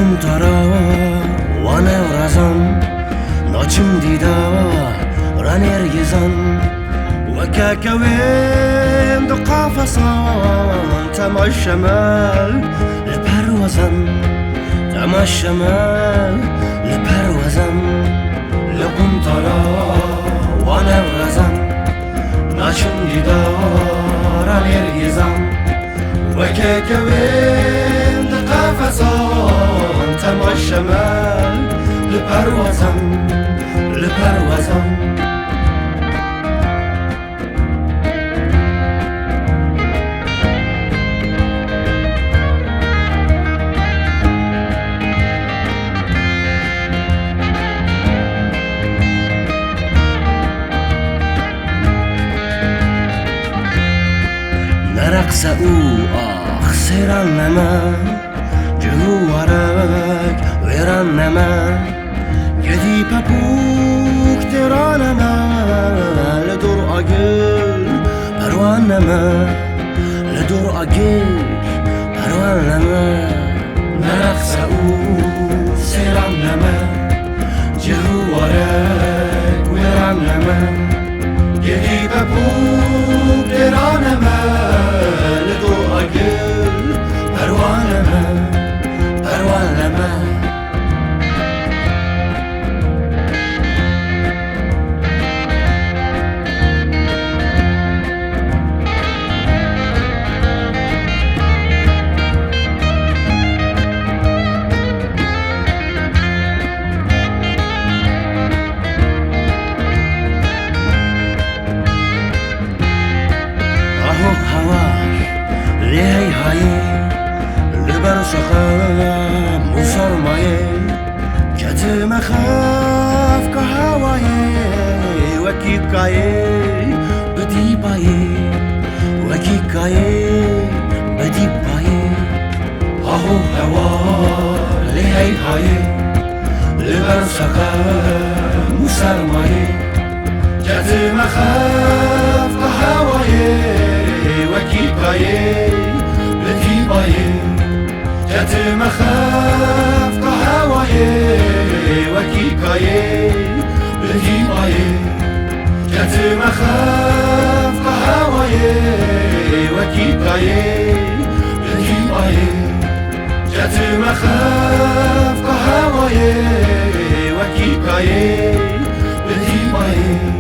لقم ترى وانا ورزم ناچم دیدا رانیر یزن وكاكوين دو قافصان تما الشمال لبروزن تما الشمال لبروزن لقم ترى وانا ورزن ناچم دیدا رانیر یزن وكاكوين دو قافصان تما الشمال لبروزن نرقص او سيران نما جوارك ويران نما جدي بابوك تيران نما لدور أجل بروان نما لدور أجل بروان نما نرقص او سيران نما جوارك ويران نما جدي بابوك تيران نما ليه هاي لبرشخة مصر ماي كتم خاف كهواي وكيب كاي بدي باي وكيب كاي بدي باي اهو هوا ليه هاي لبرشخة مصر ماي كتم خاف كهواي وكيب كاي جت مخاف كهواي وكيكاي بدي باي جت مخاف كهواي وكيكاي بدي باي جت مخاف كهواي وكيكاي بدي باي